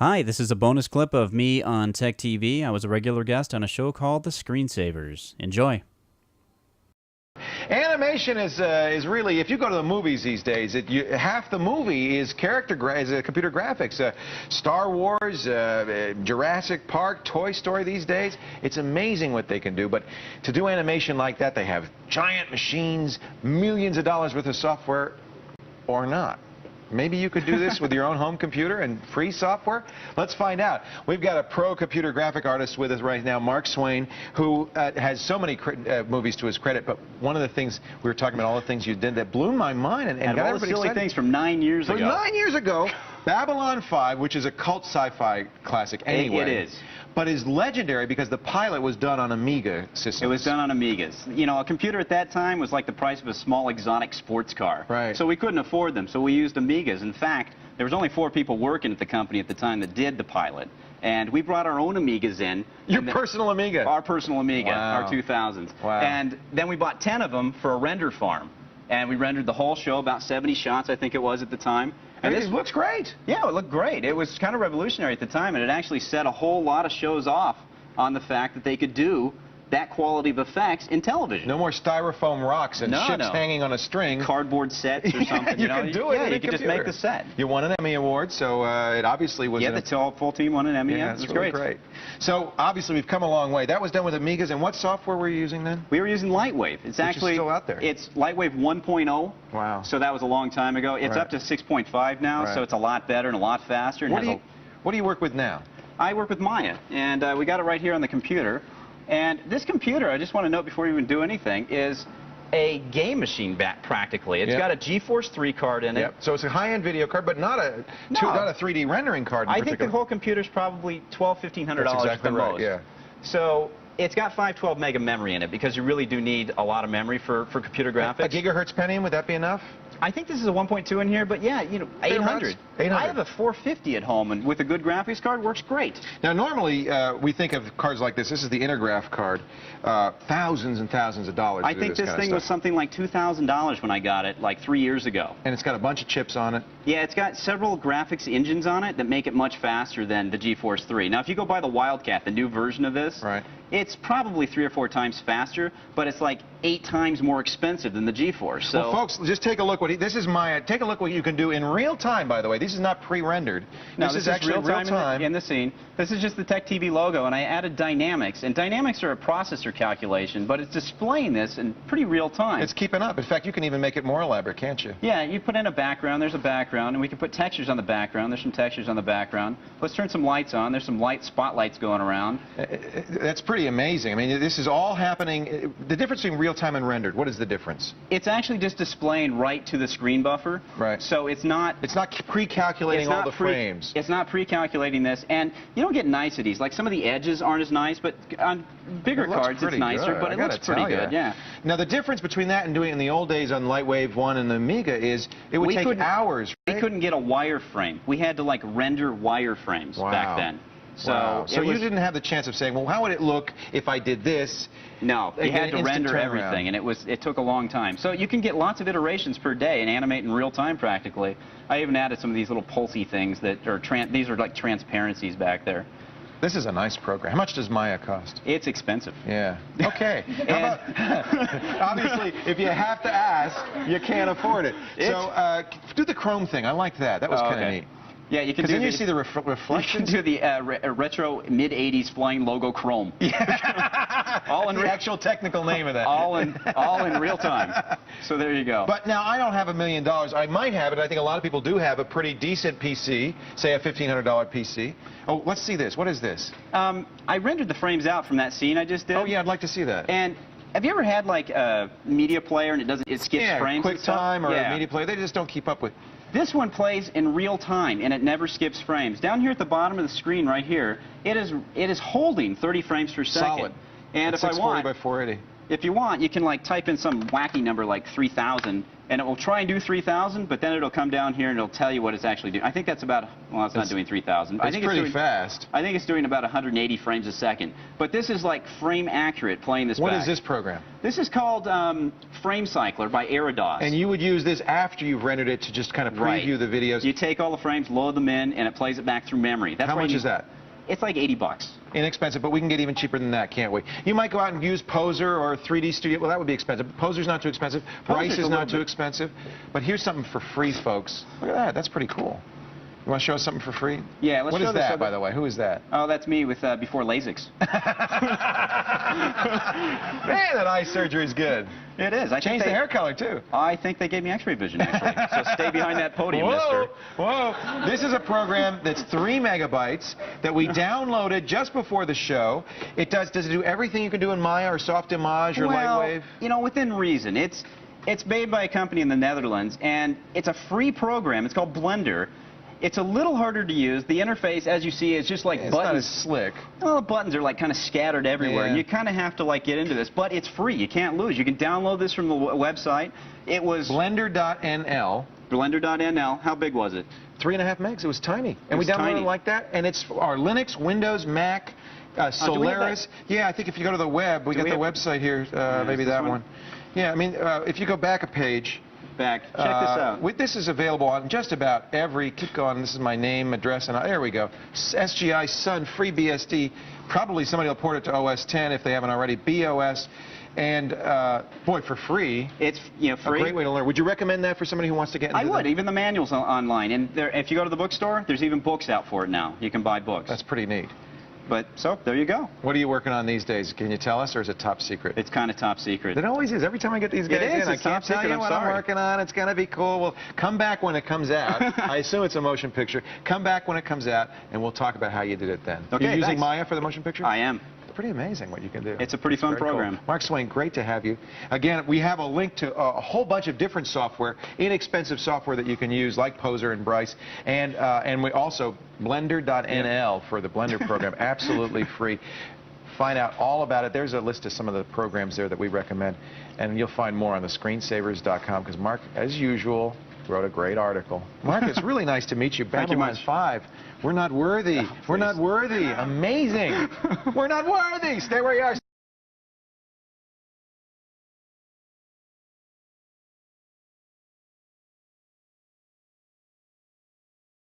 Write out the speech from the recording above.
Hi, this is a bonus clip of me on TechTV. I was a regular guest on a show called The Screensavers. Enjoy. Animation is really, if you go to the movies these days, half the movie is computer graphics. Star Wars, Jurassic Park, Toy Story these days, it's amazing what they can do. But to do animation like that, they have giant machines, millions of dollars worth of software, or not. Maybe you could do this with your own home computer and free software? Let's find out. We've got a pro computer graphic artist with us right now, Mark Swain, who has so many movies to his credit. But one of the things, we were talking about all the things you did that blew my mind and got everybody silly excited. Things from 9 years ago. 9 years ago, Babylon 5, which is a cult sci-fi classic anyway. It is. But is legendary because the pilot was done on Amiga systems. It was done on Amigas. You know, a computer at that time was like the price of a small exotic sports car. Right. So we couldn't afford them, so we used Amigas. In fact, there was only 4 people working at the company at the time that did the pilot. And we brought our own Amigas in. Your personal Amiga? Our personal Amiga, wow. our 2000s. Wow. And then we bought 10 of them for a render farm. And we rendered the whole show, about 70 shots, I think it was at the time. And this looks great. Yeah, it looked great. It was kind of revolutionary at the time, and it actually set a whole lot of shows off on the fact that they could do that quality of effects in television. No more styrofoam rocks and ships hanging on a string. Cardboard sets or something. you can do it. Yeah, you could just make the set. You won an Emmy Award, so it obviously was. Yeah, the full team won an Emmy. Yeah, it was really great. So obviously we've come a long way. That was done with Amigas, and what software were you using then? We were using Lightwave. It's actually still out there. It's Lightwave 1.0. Wow. So that was a long time ago. It's up to 6.5 now, so it's a lot better and a lot faster. And what do you work with now? I work with Maya, and we got it right here on the computer. And this computer, I just want to note before you even do anything, is a game machine practically. It's got a GeForce 3 card in it. Yep. So it's a high-end video card, but not a 3D rendering card in I particular. think the whole computer's probably $1,200–$1,500 exactly at the right, most. Yeah. So it's got 512 mega memory in it because you really do need a lot of memory for computer graphics. A gigahertz Pentium, would that be enough? I think this is a 1.2 in here, but yeah, you know, 800. I have a 450 at home, and with a good graphics card, works great. Now, normally, we think of cards like this. This is the Intergraph card. Thousands and thousands of dollars. I think this thing was something like $2,000 when I got it, like 3 years ago. And it's got a bunch of chips on it. Yeah, it's got several graphics engines on it that make it much faster than the GeForce 3. Now, if you go buy the Wildcat, the new version of this, it's probably 3 or 4 times faster, but it's like 8 times more expensive than the GeForce. So, well, folks, just take a look. This is Maya. Take a look what you can do in real time, by the way. This is not pre-rendered. No, this is actually real time. In the scene. This is just the TechTV logo, and I added dynamics. And dynamics are a processor calculation, but it's displaying this in pretty real time. It's keeping up. In fact, you can even make it more elaborate, can't you? Yeah, you put in a background. There's a background, and we can put textures on the background. There's some textures on the background. Let's turn some lights on. There's some light spotlights going around. That's pretty amazing. I mean, this is all happening. The difference between real time and rendered, what is the difference? It's actually just displaying right to the screen buffer. Right. So it's not pre-calculating all the frames. It's not pre-calculating this, and you don't get niceties. Like some of the edges aren't as nice, but on bigger cards it's nicer, but it looks pretty good, yeah. Now the difference between that and doing it in the old days on Lightwave 1 and the Amiga is it would take hours. Right? We couldn't get a wireframe. We had to like render wireframes back then. So you didn't have the chance of saying, well, how would it look if I did this? No, you had to render everything, and it took a long time. So you can get lots of iterations per day and animate in real time practically. I even added some of these little pulsy things that are these are like transparencies back there. This is a nice program. How much does Maya cost? It's expensive. Yeah. Okay. How about, obviously, if you have to ask, you can't afford it. So do the Chrome thing. I like that. That was kind of neat. Yeah, you can do. Then you see the reflection. You can do the retro mid-'80s flying logo Chrome. Yeah. All in the actual technical name of that. all in real time. So there you go. But now I don't have $1 million. I might have it. I think a lot of people do have a pretty decent PC, say a $1,500 PC. Oh, let's see this. What is this? I rendered the frames out from that scene I just did. Oh yeah, I'd like to see that. And have you ever had like a media player and it skips frames? QuickTime or a media player. They just don't keep up with. This one plays in real time, and it never skips frames. Down here at the bottom of the screen right here, it is holding 30 frames per second. Solid. And if I want, 640 by 480. if you want, you can like type in some wacky number like 3000, and it will try and do 3,000, but then it'll come down here and it'll tell you what it's actually doing. I think that's about, well, it's not doing 3,000. I think pretty it's doing, fast. I think it's doing about 180 frames a second. But this is like frame accurate playing this back. What is this program? This is called Frame Cycler by Aerodos. And you would use this after you've rendered it to just kind of preview the videos. You take all the frames, load them in, and it plays it back through memory. That's How much is that? It's like $80. Inexpensive, but we can get even cheaper than that, can't we? You might go out and use Poser or 3D Studio. Well, that would be expensive. Poser's not too expensive. Bryce is not too expensive. But here's something for free, folks. Look at that. That's pretty cool. You want to show us something for free? Yeah, let's show What is that, by the way? Who is that? Oh, that's me with before LASIKs. Man, that eye surgery is good. It is. I changed the hair color, too. I think they gave me X-ray vision, actually. So stay behind that podium, Whoa, mister. whoa. This is a program that's 3 megabytes that we downloaded just before the show. It does it do everything you can do in Maya or Soft Image or Lightwave? You know, within reason. It's made by a company in the Netherlands, and it's a free program. It's called Blender. It's a little harder to use. The interface, as you see, is just like it's buttons. Not as slick. Well, the buttons are like kind of scattered everywhere, and you kind of have to like get into this. But it's free. You can't lose. You can download this from the website. It was Blender.nl. Blender.nl. How big was it? 3.5 megs. It was tiny. And we downloaded it like that. And it's our Linux, Windows, Mac, Solaris. Yeah, I think if you go to the web, we got the website here. Maybe that one. Yeah, I mean, if you go back a page. Check this out. This is available on just about every, keep going, this is my name, address, and there we go. SGI Sun, free BSD. Probably somebody will port it to OS 10 if they haven't already. BOS. And, boy, for free. It's, free. A great way to learn. Would you recommend that for somebody who wants to get into I would. Even the manuals online. And if you go to the bookstore, there's even books out for it now. You can buy books. That's pretty neat. But, so, there you go. What are you working on these days? Can you tell us, or is it top secret? It's kind of top secret. It always is. Every time I get these guys in, I can't tell you what I'm working on. It's going to be cool. Well, come back when it comes out. I assume it's a motion picture. Come back when it comes out, and we'll talk about how you did it then. Okay, You're using Maya for the motion picture? I am. Pretty amazing what you can do. It's a pretty fun program. Cool. Mark Swain, great to have you. Again, we have a link to a whole bunch of different software, inexpensive software that you can use, like Poser and Bryce, and we also Blender.nl for the Blender program, absolutely free. Find out all about it. There's a list of some of the programs there that we recommend, and you'll find more on the screensavers.com because Mark, as usual, wrote a great article. Mark, it's really nice to meet you. Babylon 5. We're not worthy. We're not worthy. Amazing. We're not worthy. Stay where you are.